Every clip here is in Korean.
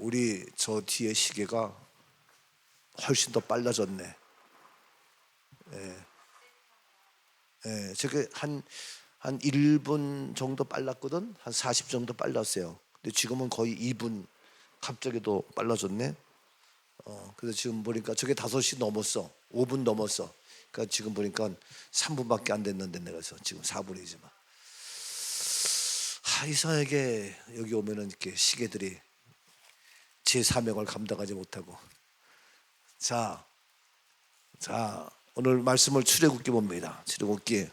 우리 저 뒤에 시계가 훨씬 더 빨라졌네. 저게 한 1분 정도 빨랐거든. 한 40 정도 빨랐어요. 근데 지금은 거의 2분 갑자기 더 빨라졌네. 그래서 지금 보니까 저게 5시 넘었어. 5분 넘었어. 그러니까 지금 보니까 3분밖에 안 됐는데 내가서 지금 4분이지만. 이상하게 여기 오면은 이렇게 시계들이 제 사명을 감당하지 못하고. 자, 오늘 말씀을 출애굽기 봅니다. 출애굽기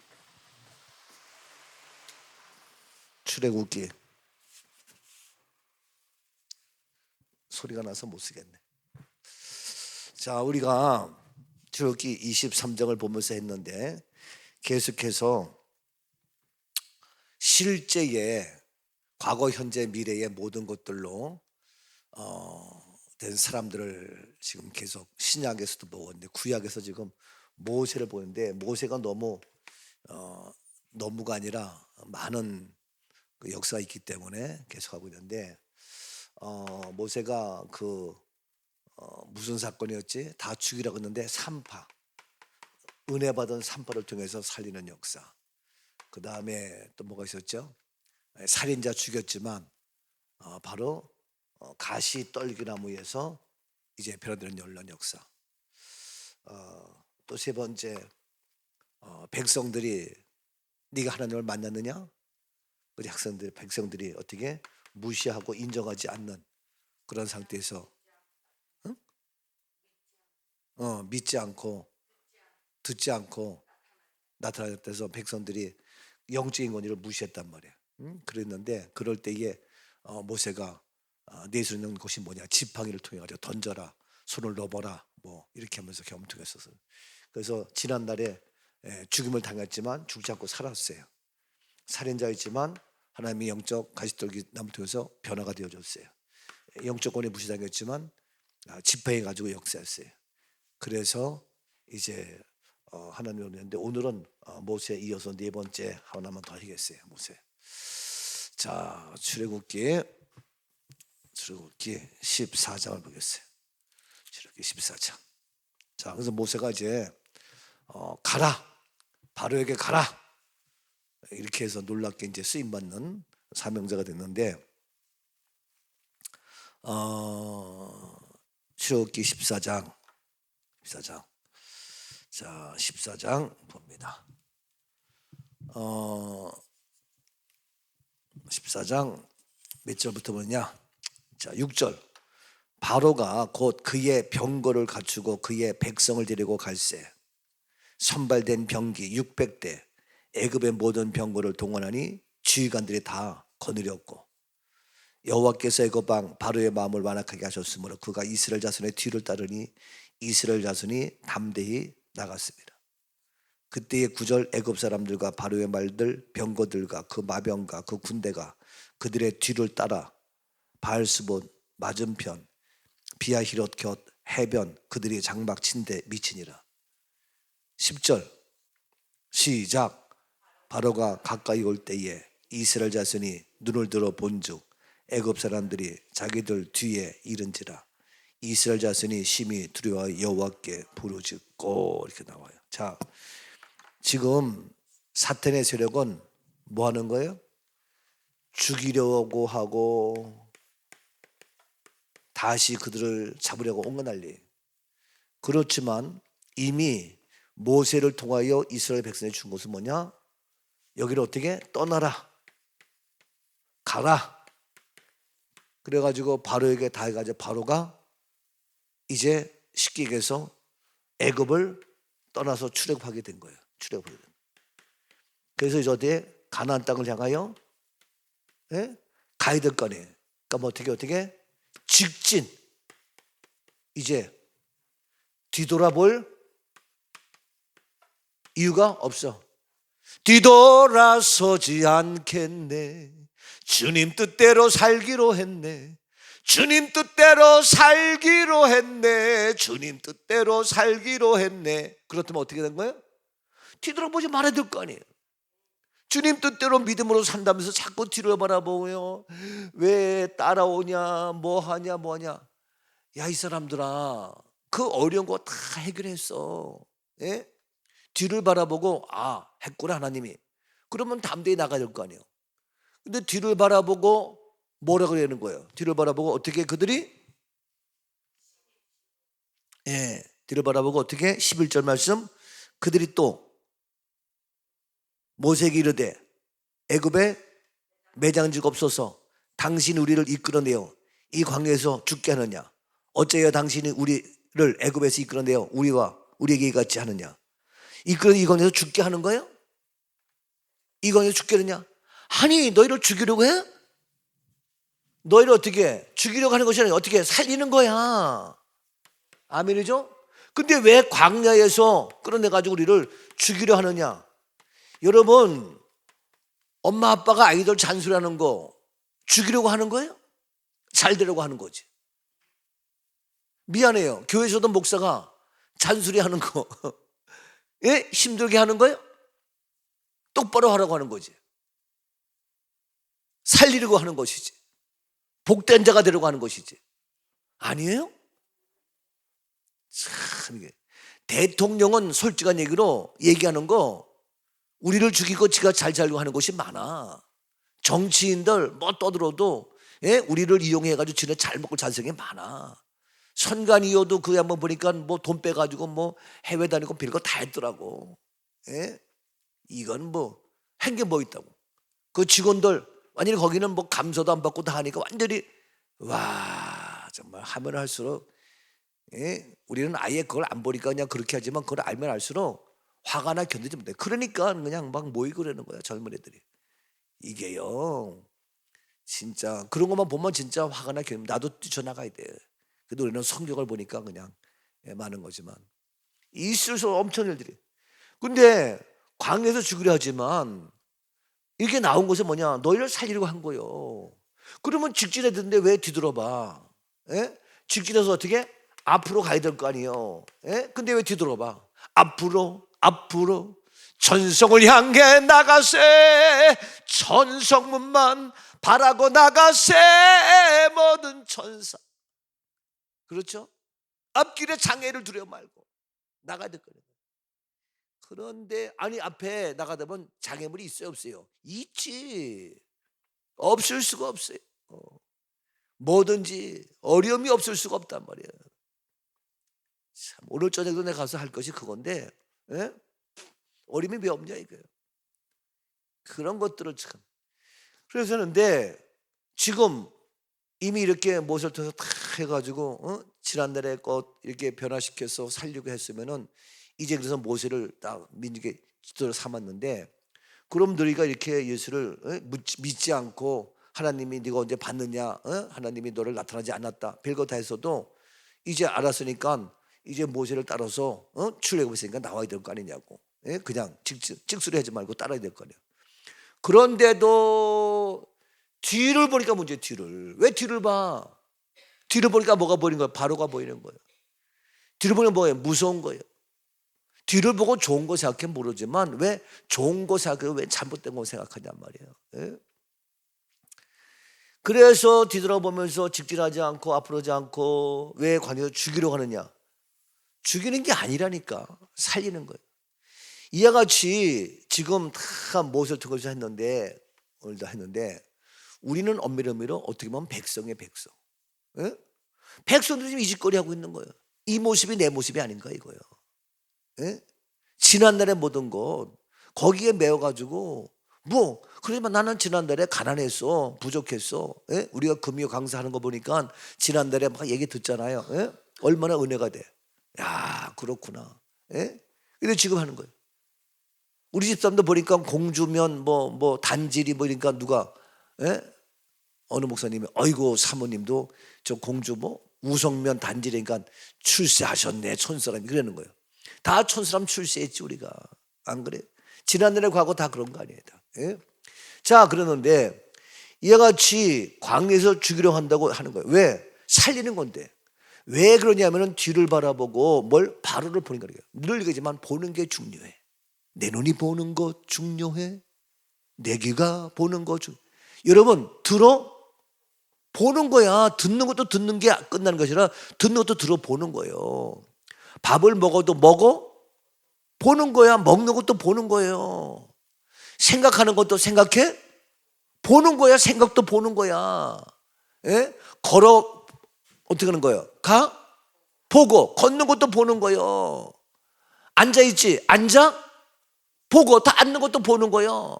소리가 나서 못 쓰겠네. 자, 우리가 출애굽기 23장을 보면서 했는데 계속해서 실제의 과거, 현재, 미래의 모든 것들로 된 사람들을 지금 계속 신약에서도 보는데 구약에서 지금 모세를 보는데 모세가 너무가 아니라 많은 그 역사가 있기 때문에 계속하고 있는데 모세가 무슨 사건이었지? 다 죽이라고 했는데 은혜 받은 산파를 통해서 살리는 역사. 그 다음에 또 뭐가 있었죠? 살인자 죽였지만 바로 가시 떨기나무에서 이제 변화되는 연란 역사. 또 세 번째, 백성들이 네가 하나님을 만났느냐? 우리 백성들이 어떻게 무시하고 인정하지 않는 그런 상태에서 믿지 않고 듣지 않고 나타났다서 백성들이 영적인 권위를 무시했단 말이야. 그랬는데 그럴 때에 모세가 내수는 것이 뭐냐? 지팡이를 통해 가지고 던져라, 손을 넣어보라, 뭐 이렇게 하면서 겸통했었어. 그래서 지난날에 죽임을 당했지만 죽지 않고 살았어요. 살인자였지만 하나님이 영적 가시떨기 나무 통해서 변화가 되어졌어요. 영적 권위 무시당했지만 지팡이 가지고 역사했어요. 그래서 이제 하나님이 오는데 오늘은 모세에 이어서 네 번째 하나만 더 하겠어요. 모세. 자, 출애굽기 14장을 보겠어요. 출애굽기 14장. 자, 그래서 모세가 이제 가라, 바로에게 가라, 이렇게 해서 놀랍게 이제 쓰임 받는 사명자가 됐는데 출애굽기 14장. 자, 14장 봅니다. 14장 몇 절부터 보냐? 자, 6절. 바로가 곧 그의 병거를 갖추고 그의 백성을 데리고 갈새 선발된 병기 600대 애굽의 모든 병거를 동원하니 지휘관들이 다 거느렸고 여호와께서 애굽 왕 바로의 마음을 완악하게 하셨으므로 그가 이스라엘 자손의 뒤를 따르니 이스라엘 자손이 담대히 나갔습니다. 그때의 9절 애굽 사람들과 바로의 말들 병거들과 그 마병과 그 군대가 그들의 뒤를 따라 바알스본 맞은편 비아히롯 곁 해변 그들이 장막 친데 미치니라. 10절 시작. 바로가 가까이 올 때에 이스라엘 자손이 눈을 들어 본즉 애굽 사람들이 자기들 뒤에 이른지라. 이스라엘 자손이 심히 두려워 여호와께 부르짖고 이렇게 나와요. 자, 지금 사탄의 세력은 뭐 하는 거예요? 죽이려고 하고 다시 그들을 잡으려고 온갖 난리. 그렇지만 이미 모세를 통하여 이스라엘 백성에 준 것은 뭐냐? 여기를 어떻게? 떠나라, 가라. 그래가지고 바로에게 다 해가지고 바로가 이제 쉽게 얘기해서 애굽을 떠나서 출애굽하게 된 거예요. 그래서 이제 어디에? 가나안 땅을 향하여 가야 될 거 아니에요. 그러니까 뭐 어떻게 직진. 이제 뒤돌아볼 이유가 없어. 뒤돌아서지 않겠네. 주님 뜻대로 살기로 했네. 주님 뜻대로 살기로 했네. 주님 뜻대로 살기로 했네. 그렇다면 어떻게 된 거예요? 뒤돌아보지 말아야 될 거 아니에요. 주님 뜻대로 믿음으로 산다면서 자꾸 뒤를 바라보고요. 왜 따라오냐, 뭐하냐. 야, 이 사람들아, 그 어려운 거 다 해결했어. 예? 뒤를 바라보고 했구나 하나님이. 그러면 담대히 나가야 될 거 아니에요. 근데 뒤를 바라보고 뭐라 그러는 거예요? 뒤를 바라보고 어떻게 그들이 뒤를 바라보고 어떻게 11절 말씀 그들이 또 모세에게 이르되 애굽에 매장지가 없어서 당신이 우리를 이끌어내어 이 광야에서 죽게 하느냐 어째야 당신이 우리를 애굽에서 이끌어내어 우리에게 같이 하느냐 이끌어 이 광야에서 죽게 하는 거예요? 이 광야에서 죽게 하느냐? 아니 너희를 죽이려고 해? 너희를 어떻게 죽이려고 하는 것이 아니라 어떻게 살리는 거야. 아멘이죠? 근데 왜 광야에서 끌어내가지고 우리를 죽이려 하느냐? 여러분 엄마 아빠가 아이들 잔소리하는 거 죽이려고 하는 거예요? 잘 되려고 하는 거지. 미안해요. 교회에서도 목사가 잔소리하는 거 예? 힘들게 하는 거예요? 똑바로 하라고 하는 거지. 살리려고 하는 것이지. 복된 자가 되려고 하는 것이지. 아니에요? 참 이게 대통령은 솔직한 얘기로 얘기하는 거 우리를 죽이고 지가 잘 살려고 하는 것이 많아. 정치인들 뭐 떠들어도 우리를 이용해가지고 지는 잘 먹고 잘 사는 게 많아. 선관위원도 그게 한번 보니까 뭐 돈 빼가지고 뭐 해외 다니고 별거 다 했더라고. 이건 뭐 한 게 뭐 있다고. 그 직원들 완전히 거기는 뭐 감사도 안 받고 다 하니까 완전히 와 정말 하면 할수록 우리는 아예 그걸 안 보니까 그냥 그렇게 하지만 그걸 알면 알수록 화가 나 견디지 못해. 그러니까 그냥 막 모이고 그러는 거야 젊은 애들이. 이게요 진짜 그런 것만 보면 진짜 화가 나 견디면 나도 뛰쳐나가야 돼. 그래도 우리는 성경을 보니까 그냥 많은 거지만 있을 수 엄청 일들이. 근데 광야에서 죽으려 하지만 이게 나온 것은 뭐냐? 너희를 살리려고 한 거예요. 그러면 직진했는데 왜 뒤돌아봐? 직진해서 어떻게? 앞으로 가야 될 거 아니에요. 근데 왜 뒤돌아봐? 앞으로 천성을 향해 나가세 천성문만 바라고 나가세 모든 천사. 그렇죠? 앞길에 장애를 두려 말고 나가야 될 거예요. 그런데 아니 앞에 나가다 보면 장애물이 있어요 없어요? 있지. 없을 수가 없어요. 뭐든지 어려움이 없을 수가 없단 말이에요. 참, 오늘 저녁도 내가 가서 할 것이 그건데 어려움이 왜 없냐 이거예요. 그런 것들을 참. 그래서 근데 지금 이미 이렇게 모세를 통해서 다 해가지고 지난날의 것 이렇게 변화시켜서 살려고 했으면은 이제 그래서 모세를 딱 민족의 지도를 삼았는데 그럼 너희가 이렇게 예수를 믿지 않고 하나님이 네가 언제 봤느냐 하나님이 너를 나타나지 않았다 별거 다 했어도 이제 알았으니까 이제 모세를 따라서 출애굽했으니까 나와야 될 거 아니냐고. 그냥 찍소리 하지 말고 따라야 될 거 아니야. 그런데도 뒤를 보니까 문제. 뒤를 왜 뒤를 봐? 뒤를 보니까 뭐가 보이는 거야? 바로가 보이는 거예요. 뒤를 보면 뭐예요? 무서운 거예요. 뒤를 보고 좋은 거 생각해 모르지만 왜 좋은 거 생각해요? 왜 잘못된 거 생각하냔 말이에요. 그래서 뒤돌아보면서 직진하지 않고 앞으로 하지 않고 왜 관여해서 죽이려고 하느냐? 죽이는 게 아니라니까 살리는 거예요. 이와 같이 지금 다 모세를 통해서 했는데 오늘도 했는데 우리는 엄밀히 어떻게 보면 백성의 백성. 백성들이 지금 이짓거리 하고 있는 거예요. 이 모습이 내 모습이 아닌가 이거예요. 지난날의 모든 것 거기에 매여가지고 뭐 그러지만 나는 지난달에 가난했어 부족했어. 우리가 금요 강사하는 거 보니까 지난달에 막 얘기 듣잖아요. 얼마나 은혜가 돼. 야 그렇구나. 근데 지금 하는 거예요. 우리 집사람도 보니까 공주면 뭐 단질이 보니까 누가 어느 목사님이 어이고 사모님도 저 공주 뭐 우성면 단질이니까 출세하셨네 촌사람이 그러는 거예요. 다 촌사람 출세했지 우리가. 안 그래? 지난날의 과거 다 그런 거 아니에요. 자 그러는데 이와 같이 광야에서 죽이려 한다고 하는 거예요. 왜? 살리는 건데. 왜 그러냐면은 뒤를 바라보고 뭘 바로를 보는 거예요. 늘 얘기하지만 보는 게 중요해. 내 눈이 보는 것 중요해. 내 귀가 보는 거죠. 여러분 보는 거야. 듣는 것도 듣는 게 끝나는 것이 아니라 듣는 것도 들어보는 거예요. 밥을 먹어도 보는 거야. 먹는 것도 보는 거예요. 생각하는 것도 생각해 보는 거야. 생각도 보는 거야. 예? 걸어 어떻게 하는 거예요? 보고 걷는 것도 보는 거예요. 앉아있지 앉아 보고 다 앉는 것도 보는 거예요.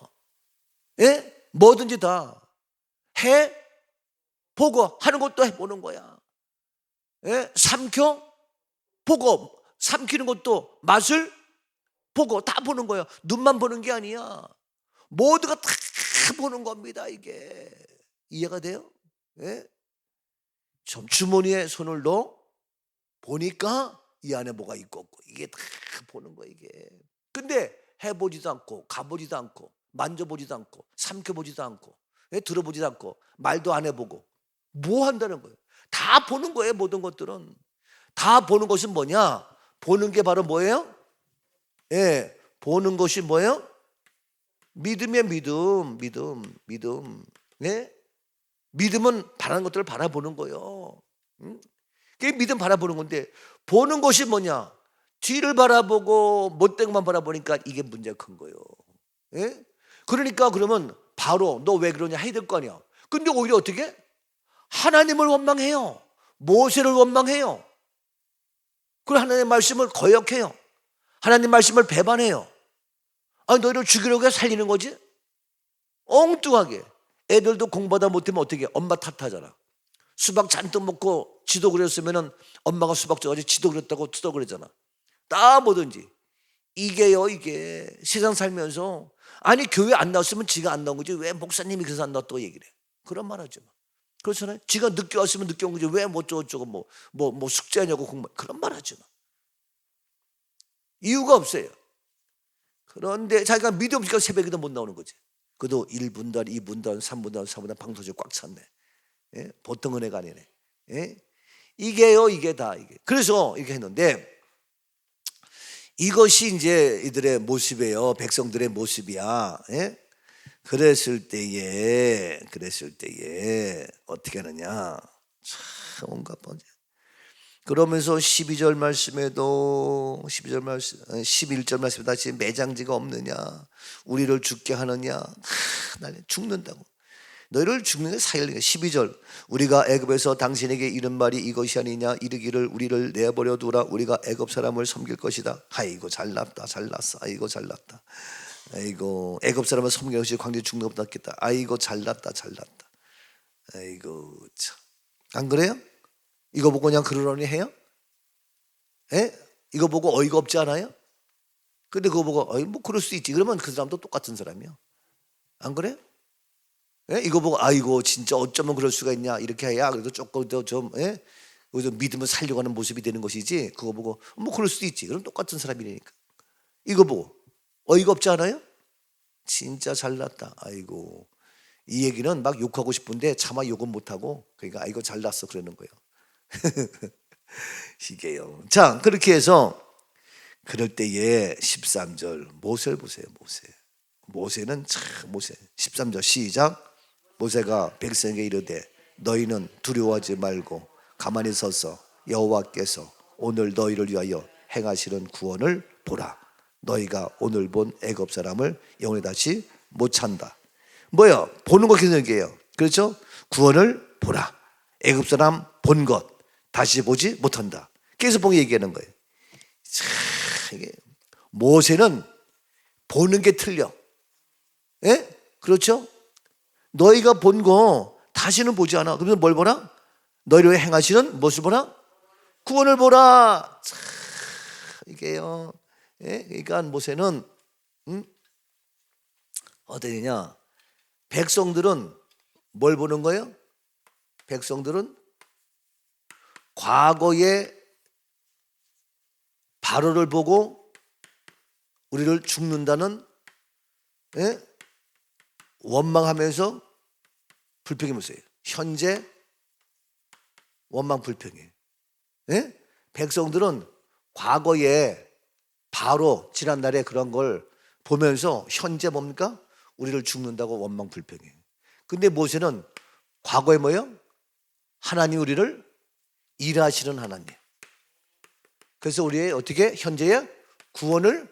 예? 뭐든지 다 보고 하는 것도 해보는 거야. 예? 보고 삼키는 것도 맛을 보고 다 보는 거예요. 눈만 보는 게 아니야. 모두가 다 보는 겁니다. 이게 이해가 돼요? 예? 좀 주머니에 손을 넣어 보니까 이 안에 뭐가 있고 없고 이게 다 보는 거야 이게. 근데 해보지도 않고 가보지도 않고 만져보지도 않고 삼켜보지도 않고 들어보지도 않고 말도 안 해보고 뭐 한다는 거예요? 다 보는 거예요. 모든 것들은 다 보는 것은 뭐냐? 보는 게 바로 뭐예요? 예, 보는 것이 뭐예요? 믿음이에요. 믿음. 네? 믿음은 바라는 것들을 바라보는 거예요. 그게 믿음 바라보는 건데 보는 것이 뭐냐? 뒤를 바라보고 못된 것만 바라보니까 이게 문제가 큰 거예요. 예? 그러니까 그러면 바로 너 왜 그러냐 해야 될 거 아니야. 근데 오히려 어떻게? 하나님을 원망해요. 모세를 원망해요. 그리고 하나님의 말씀을 거역해요. 하나님 말씀을 배반해요. 너희를 죽이려고 살리는 거지? 엉뚱하게. 애들도 공부하다 못하면 어떻게 해? 엄마 탓하잖아. 수박 잔뜩 먹고 지도 그렸으면 엄마가 수박 줘가지고 지도 그렸다고 투덜 그랬잖아. 다 뭐든지. 이게요 이게 세상 살면서 아니 교회 안 나왔으면 지가 안 나온 거지 왜 목사님이 그래서 안 나왔다고 얘기를 해. 그런 말 하지 마. 그렇잖아요. 지가 늦게 왔으면 늦게 온 거지 왜 뭐 어쩌고 뭐 숙제하냐고 공부 그런 말 하지 마. 이유가 없어요. 그런데 자기가 믿음 없으니까 새벽에도 못 나오는 거지. 그래도 1분단, 2분단, 3분단, 4분단 방토지 꽉 찼네. 예? 보통 은혜가 아니네. 예? 이게요 이게 다 이게. 그래서 이렇게 했는데 이것이 이제 이들의 모습이에요. 백성들의 모습이야. 예? 그랬을 때에 어떻게 하느냐? 참 온갖 번째. 그러면서 12절 말씀에도 11절 말씀에 다시 매장지가 없느냐? 우리를 죽게 하느냐? 나는 죽는다고. 너희를 죽는 게 사일리가 12절 우리가 애굽에서 당신에게 이른 말이 이것이 아니냐 이르기를 우리를 내버려 두라 우리가 애굽 사람을 섬길 것이다. 아이고 잘났다 잘났어. 아이고 잘났다. 아이고 애굽 사람을 섬기는 것이 광야에 죽는 것보다 낫겠다. 아이고 잘났다. 아이고 참. 안 그래요? 이거 보고 그냥 그러려니 해요? 예? 이거 보고 어이가 없지 않아요? 근데 그거 보고 뭐 그럴 수 있지. 그러면 그 사람도 똑같은 사람이야. 안 그래요? 예? 이거 보고 아이고 진짜 어쩌면 그럴 수가 있냐 이렇게 해야 그래도 조금 더 좀 믿음을 살려고 하는 모습이 되는 것이지. 그거 보고 뭐 그럴 수도 있지. 그럼 똑같은 사람이니까. 이거 보고 어이가 없지 않아요? 진짜 잘났다. 아이고 이 얘기는 막 욕하고 싶은데 차마 욕은 못하고 그러니까 아이고 잘났어 그러는 거예요. 이게요. 자 그렇게 해서 그럴 때에 13절 모세를 보세요. 모세는 참 모세 13절 시작. 모세가 백성에게 이르되 너희는 두려워하지 말고 가만히 서서 여호와께서 오늘 너희를 위하여 행하시는 구원을 보라. 너희가 오늘 본 애굽 사람을 영원히 다시 못 찬다. 뭐야? 보는 거 계속 얘기해요. 그렇죠? 구원을 보라. 애굽 사람 본 것 다시 보지 못한다. 계속 보고 얘기하는 거예요. 참 이게 모세는 보는 게 틀려. 예? 그렇죠? 너희가 본 거 다시는 보지 않아. 그러면 뭘 보라? 너희를 행하시는 무엇을 보라? 구원을 보라. 참, 이게요. 예? 그러니까 모세는 어떠냐? 백성들은 뭘 보는 거예요? 백성들은 과거의 바로를 보고 우리를 죽는다는 원망하면서 불평이 무엇이에요? 현재 원망 불평이에요. 백성들은 과거에 바로 지난날에 그런 걸 보면서 현재 뭡니까? 우리를 죽는다고 원망 불평해. 근데 모세는 과거에 뭐예요? 하나님 우리를 일하시는 하나님. 그래서 우리의 어떻게 현재의 구원을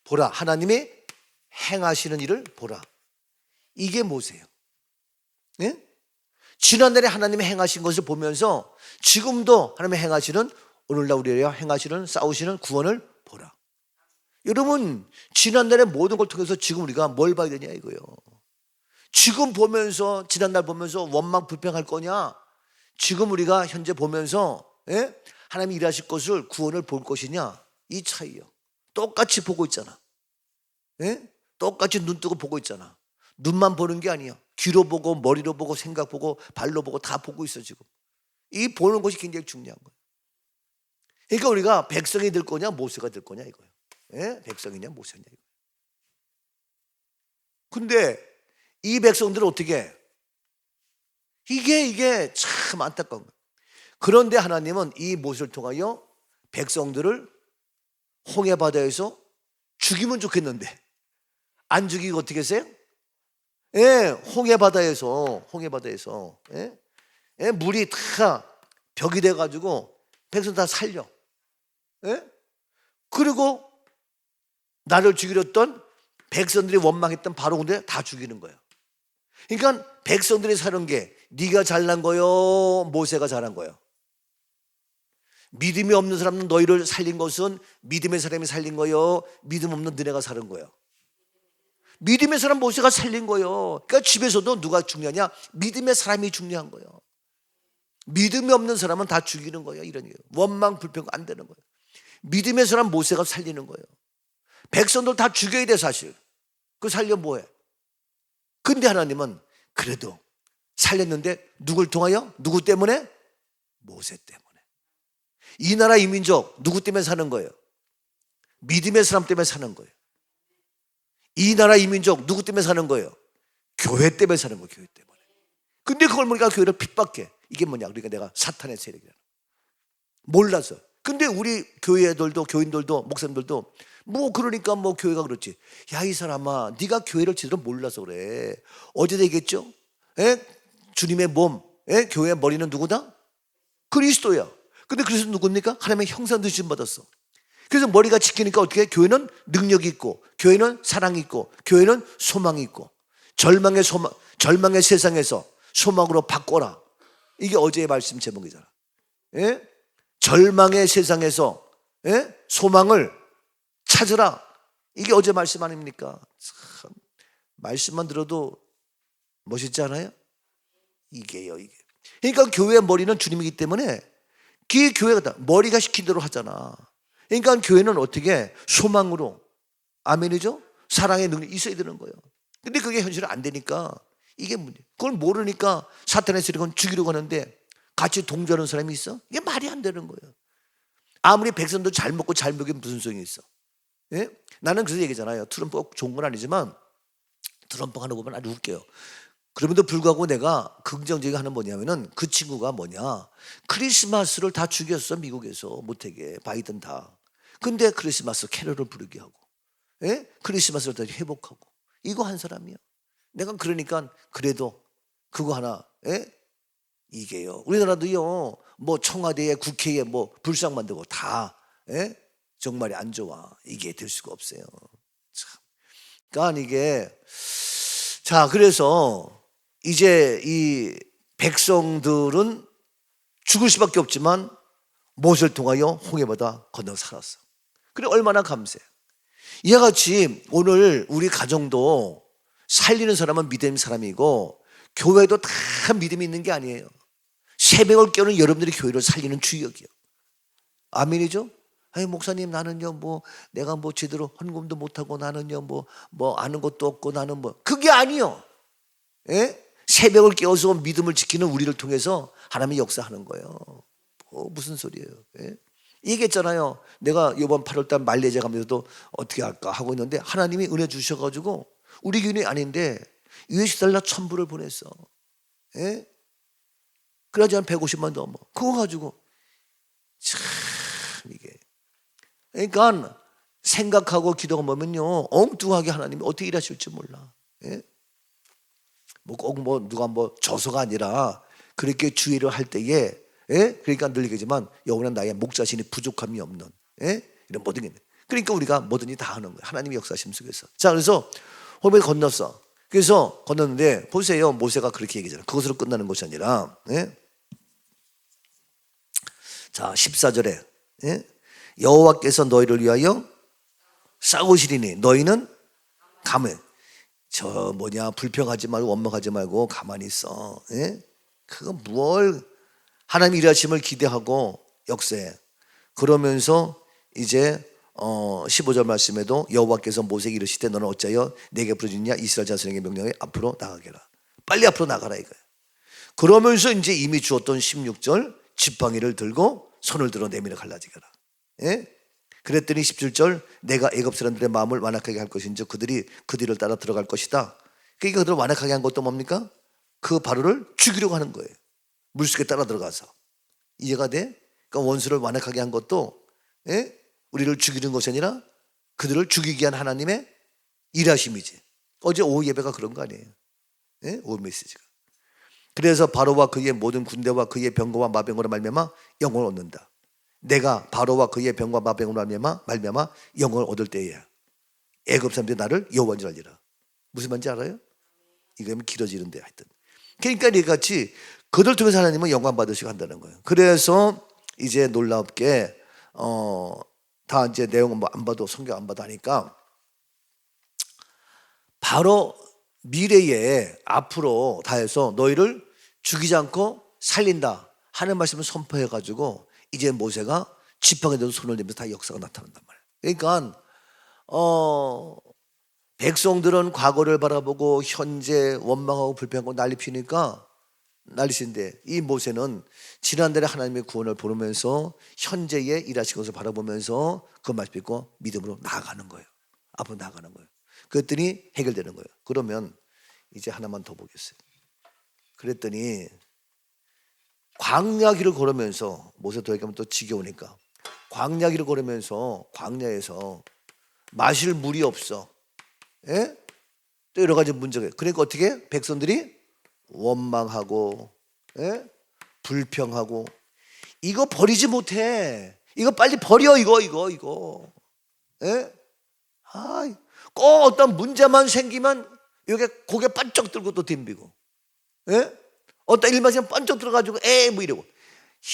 보라. 하나님이 행하시는 일을 보라. 이게 모세예요. 예? 지난날에 하나님이 행하신 것을 보면서 지금도 하나님이 행하시는, 오늘날 우리가 행하시는, 싸우시는 구원을 보라. 여러분, 지난날의 모든 걸 통해서 지금 우리가 뭘 봐야 되냐 이거예요. 지금 보면서, 지난날 보면서 원망 불평할 거냐, 지금 우리가 현재 보면서 하나님이 일하실 것을, 구원을 볼 것이냐, 이 차이요. 똑같이 보고 있잖아. 똑같이 눈 뜨고 보고 있잖아. 눈만 보는 게 아니야. 귀로 보고 머리로 보고 생각 보고 발로 보고 다 보고 있어 지금. 이 보는 것이 굉장히 중요한 거예요. 그러니까 우리가 백성이 될 거냐 모세가 될 거냐 이거예요. 백성이냐 모세냐 이거예요. 근데 이 백성들은 어떻게 해? 이게 참 안타까운 거예요. 그런데 하나님은 이 모세를 통하여 백성들을 홍해 바다에서 죽이면 좋겠는데 안 죽이고 어떻게 했어요? 홍해 바다에서 물이 다 벽이 돼가지고 백성 다 살려. 그리고 나를 죽이려 했던 백성들이 원망했던 바로 근데 다 죽이는 거예요. 그러니까 백성들이 사는 게 네가 잘난 거요, 모세가 잘한 거예요. 믿음이 없는 사람은 너희를 살린 것은 믿음의 사람이 살린 거요, 믿음 없는 너네가 살은 거예요. 믿음의 사람 모세가 살린 거예요. 그러니까 집에서도 누가 중요하냐? 믿음의 사람이 중요한 거예요. 믿음이 없는 사람은 다 죽이는 거예요. 이런 거예요. 원망 불평 안 되는 거예요. 믿음의 사람 모세가 살리는 거예요. 백성들 다 죽여야 돼 사실. 그 살려 뭐해? 근데 하나님은 그래도 살렸는데 누굴 통하여? 누구 때문에? 모세 때문에. 이 나라 이 민족 누구 때문에 사는 거예요? 믿음의 사람 때문에 사는 거예요. 이 나라 이 민족 누구 때문에 사는 거예요? 교회 때문에 사는 거예요. 교회 때문에. 근데 그걸 보니까 교회를 핍박해. 이게 뭐냐? 그러니까 내가 사탄의 세력이라는 몰라서. 근데 우리 교회들도, 교인들도, 목사님들도 뭐 그러니까 뭐 교회가 그렇지. 야, 이 사람아, 네가 교회를 제대로 몰라서 그래. 어제도 얘기했죠? 주님의 몸, 교회의 머리는 누구다? 그리스도야. 근데 그리스도 누굽니까? 하나님의 형상 되신 받았어. 그래서 머리가 지키니까 어떻게 해? 교회는 능력이 있고, 교회는 사랑이 있고, 교회는 소망이 있고, 절망의 세상에서 소망으로 바꿔라. 이게 어제의 말씀 제목이잖아. 절망의 세상에서 소망을 찾으라. 이게 어제 말씀 아닙니까? 참, 말씀만 들어도 멋있지 않아요? 이게요, 이게. 그러니까 교회의 머리는 주님이기 때문에 그 교회가 다 머리가 시킨 대로 하잖아. 그러니까 교회는 어떻게 소망으로, 아멘이죠? 사랑의 능력이 있어야 되는 거예요. 근데 그게 현실은 안 되니까 이게 문제. 그걸 모르니까 사탄의 세력은 죽이려고 하는데 같이 동조하는 사람이 있어? 이게 말이 안 되는 거예요. 아무리 백성도 잘 먹고 잘 먹이면 무슨 소용이 있어? 나는 그래서 얘기잖아요. 트럼프가 좋은 건 아니지만 트럼프가 하는 거 보면 아주 웃겨요. 그럼에도 불구하고 내가 긍정적인 하는 뭐냐면은 그 친구가 뭐냐, 크리스마스를 다 죽였어. 미국에서 못하게 바이든 다. 근데 크리스마스 캐럴을 부르게 하고 크리스마스를 다 회복하고 이거 한 사람이야. 내가 그러니까 그래도 그거 하나 이게요. 우리나라도요 뭐 청와대에 국회에 뭐 불상 만들고 다 정말이 안 좋아. 이게 될 수가 없어요. 참. 그러니까 이게 자, 그래서 이제 이 백성들은 죽을 수밖에 없지만 모세를 통하여 홍해바다 건너 살았어. 그래 얼마나 감사해. 이와 같이 오늘 우리 가정도 살리는 사람은 믿음의 사람이고 교회도 다 믿음이 있는 게 아니에요. 새벽을 깨우는 여러분들이 교회를 살리는 주역이요. 아멘이죠? 아니 목사님 나는요 뭐 내가 뭐 제대로 헌금도 못하고 나는요 뭐 아는 것도 없고 나는 뭐 그게 아니요. 새벽을 깨워서 믿음을 지키는 우리를 통해서 하나님이 역사하는 거예요. 무슨 소리예요? 얘기했잖아요. 내가 이번 8월달 말레이시아 가면서도 어떻게 할까 하고 있는데 하나님이 은혜 주셔가지고 우리 교인이 아닌데 $10,000 천부를 보냈어. 그러지 한 150만 넘어. 그거 가지고 참 이게 그러니까 생각하고 기도가 뭐면요, 엉뚱하게 하나님이 어떻게 일하실지 몰라. 예? 꼭 누가 저서가 아니라 그렇게 주의를 할 때에, 예? 그러니까 늘 얘기지만 영원한 나의 목 자신이 부족함이 없는, 예? 이런 모든 게, 그러니까 우리가 뭐든지 다 하는 거예요. 하나님의 역사심 속에서. 자, 그래서 호흡에 건넜어. 그래서 건넜는데 보세요, 모세가 그렇게 얘기잖아요. 그것으로 끝나는 것이 아니라, 예? 자, 14절에, 예? 여호와께서 너희를 위하여 싸우시리니 너희는 가면, 불평하지 말고 원망하지 말고 가만히 있어. 예? 그거 뭘 하나님 일하심을 기대하고 역사해. 그러면서 이제 15절 말씀에도 여호와께서 모세에게 이르시되 너는 어찌하여 내게 부르짖냐, 이스라엘 자손에게 명령해 앞으로 나가게라. 빨리 앞으로 나가라 이거야. 그러면서 이제 이미 주었던 16절 지팡이를 들고 손을 들어 내밀어 갈라지게라. 예? 그랬더니 17절 내가 애굽 사람들의 마음을 완악하게 할 것인지 그들이 그 뒤를 따라 들어갈 것이다. 그러니까 그들을 완악하게 한 것도 뭡니까? 그 바로를 죽이려고 하는 거예요. 물속에 따라 들어가서. 이해가 돼? 그러니까 원수를 완악하게 한 것도, 예? 우리를 죽이는 것이 아니라 그들을 죽이기 위한 하나님의 일하심이지. 어제 오후 예배가 그런 거 아니에요. 예? 오후 메시지가. 그래서 바로와 그의 모든 군대와 그의 병거와 마병으로 말미암아 영혼을 얻는다. 내가 바로와 그의 병과 마병으로 말미암아 영혼을 얻을 때에 애굽 사람들이 나를 여호와인 줄 알리라. 무슨 말인지 알아요? 이거면 길어지는데 하여튼. 그러니까 이같이 그들 통해서 하나님은 영광 받으시고 한다는 거예요. 그래서 이제 놀랍게 다 이제 내용은 안 봐도 성경 안 봐도 하니까 바로 미래에 앞으로 다 해서 너희를 죽이지 않고 살린다 하는 말씀을 선포해가지고 이제 모세가 지팡이에도 손을 내면서 다 역사가 나타난단 말이에요. 그러니까 백성들은 과거를 바라보고 현재 원망하고 불평하고 난리 피니까 난리신데, 이 모세는 지난달에 하나님의 구원을 보면서 현재의 일하신 것을 바라보면서 그 말씀 믿고 믿음으로 나아가는 거예요. 앞으로 나아가는 거예요. 그랬더니 해결되는 거예요. 그러면 이제 하나만 더 보겠어요. 그랬더니 광야 길을 걸으면서, 모세 더 얘기하면 또 지겨우니까, 광야 길을 걸으면서 광야에서 마실 물이 없어. 예? 또 여러 가지 문제가. 그러니까 어떻게 백성들이 원망하고, 예? 불평하고, 이거 버리지 못해. 이거 빨리 버려. 이거. 예? 꼭 어떤 문제만 생기면 이게 고개 반짝 들고 또 덤비고, 예? 어떤 일만 있으면 번쩍 들어가지고 뭐 이러고.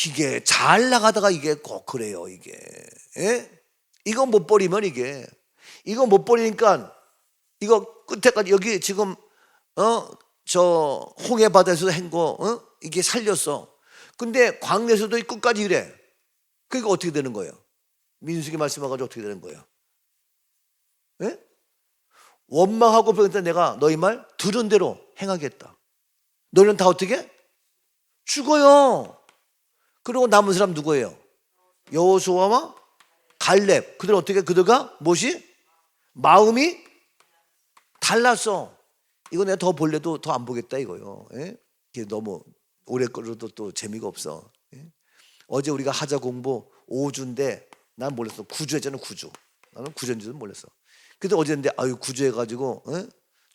이게 잘 나가다가 이게 꼭 그래요 이게. 예? 이거 못 버리면 이거 못 버리니까 이거 끝에까지 여기 지금 저 홍해 바다에서 헹궈 이게 살렸어. 근데 광야에서도 끝까지 이래. 그러니까 어떻게 되는 거예요? 민수기 말씀하가지고 어떻게 되는 거예요? 예? 원망하고 그러니까 내가 너희 말 들은 대로 행하겠다. 너희는 다 어떻게? 죽어요. 그리고 남은 사람 누구예요? 여호수아와 갈렙. 그들 어떻게? 그들과 무엇이? 마음이 달랐어. 이거 내가 더 볼래도 더 안 보겠다 이거요. 예? 이게 너무 오래 걸어도 또 재미가 없어. 예? 어제 우리가 하자 공부 5주인데 난 몰랐어. 9주 했잖아. 9주. 나는 9주인 줄은 몰랐어. 근데 어제 했는데 9주 해가지고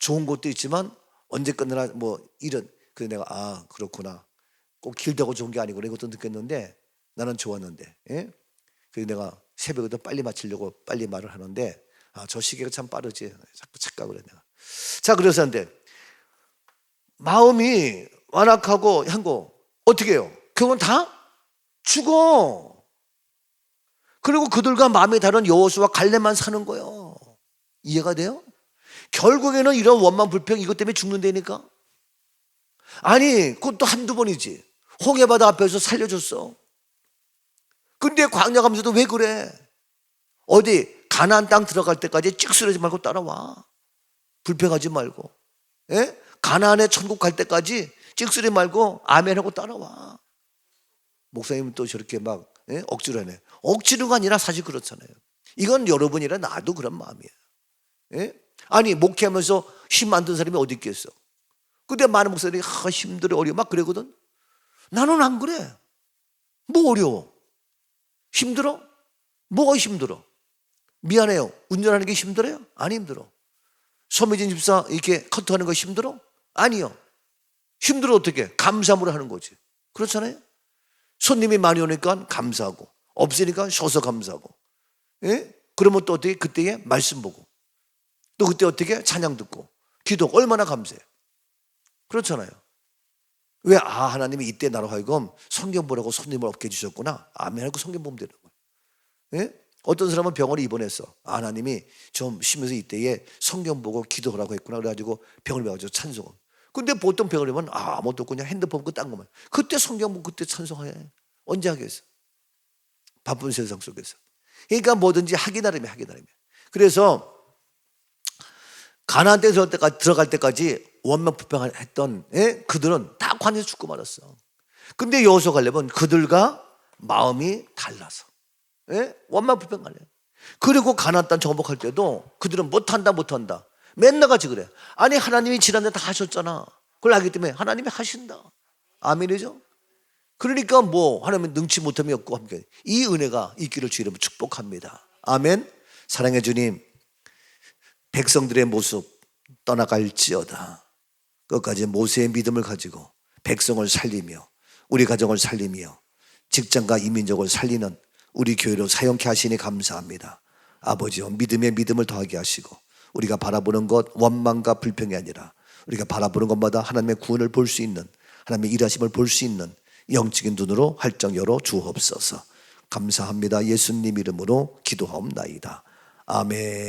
좋은 것도 있지만 언제 끝나나 뭐 이런. 그래서 내가 그렇구나. 꼭 길다고 좋은 게 아니구나 이것도 느꼈는데 나는 좋았는데. 예? 그래서 내가 새벽에도 빨리 마치려고 빨리 말을 하는데 저 시계가 참 빠르지. 자꾸 착각을 해 내가. 자, 그래서 한데 마음이 완악하고 한 거 어떻게 해요? 그건 다 죽어. 그리고 그들과 마음이 다른 여호수아와 갈렙만 사는 거예요. 이해가 돼요? 결국에는 이런 원망 불평 이것 때문에 죽는다니까. 아니 그것도 한두 번이지. 홍해바다 앞에서 살려줬어. 근데 광야 가면서도 왜 그래? 어디 가나안 땅 들어갈 때까지 찍쓰러지 말고 따라와. 불평하지 말고. 예? 가나안의 천국 갈 때까지 찍쓰리 말고 아멘하고 따라와. 목사님은 또 저렇게 막 억지로 하네. 억지로가 아니라 사실 그렇잖아요. 이건 여러분이라 나도 그런 마음이에요. 예? 아니 목회하면서 힘 안 든 사람이 어디 있겠어. 근데 많은 목사들이 힘들어 어려워 막 그러거든. 나는 안 그래. 뭐 어려워? 힘들어? 뭐가 힘들어? 미안해요. 운전하는 게 힘들어요? 안 힘들어. 소매진 집사 이렇게 커트하는 거 힘들어? 아니요. 힘들어 어떻게? 감사함으로 하는 거지. 그렇잖아요. 손님이 많이 오니까 감사하고, 없으니까 쉬어서 감사하고. 예? 그러면 또 어떻게? 그때에 말씀 보고, 또 그때 어떻게? 찬양 듣고, 기도 얼마나 감사해요. 그렇잖아요. 왜? 하나님이 이때 나로 하여금 성경 보라고 손님을 없게 해주셨구나. 아멘 하고 성경 보면 되는 거예요. 예? 어떤 사람은 병원에 입원했어. 하나님이 좀 쉬면서 이때에 성경 보고 기도하라고 했구나. 그래가지고 병을 배워가지고 찬송을. 근데 보통 병을 입으면 아무것도 없고 그냥 핸드폰 그 딴 것만. 그때 성경 보고 그때 찬송해. 언제 하겠어? 바쁜 세상 속에서. 그러니까 뭐든지 하기 나름이야, 하기 나름이야. 그래서 가나안 땅에 들어갈 때까지 원망불평했던 그들은 다 관에서 죽고 말았어. 근데 여호수아 가려면 그들과 마음이 달라서 원망불평 가네. 그리고 가나안 땅 정복할 때도 그들은 못한다. 맨날 같이 그래. 아니 하나님이 지난해 다 하셨잖아. 그걸 알기 때문에 하나님이 하신다. 아멘이죠. 그러니까 뭐 하나님은 능치 못함이 없고 함께 이 은혜가 있기를 주 이름으로 축복합니다. 아멘. 사랑해 주님, 백성들의 모습 떠나갈지어다. 끝까지 모세의 믿음을 가지고 백성을 살리며 우리 가정을 살리며 직장과 이민족을 살리는 우리 교회로 사용케 하시니 감사합니다. 아버지여, 믿음에 믿음을 더하게 하시고 우리가 바라보는 것 원망과 불평이 아니라 우리가 바라보는 것마다 하나님의 구원을 볼 수 있는, 하나님의 일하심을 볼 수 있는 영적인 눈으로 활짝 열어 주옵소서. 감사합니다. 예수님 이름으로 기도하옵나이다. 아멘.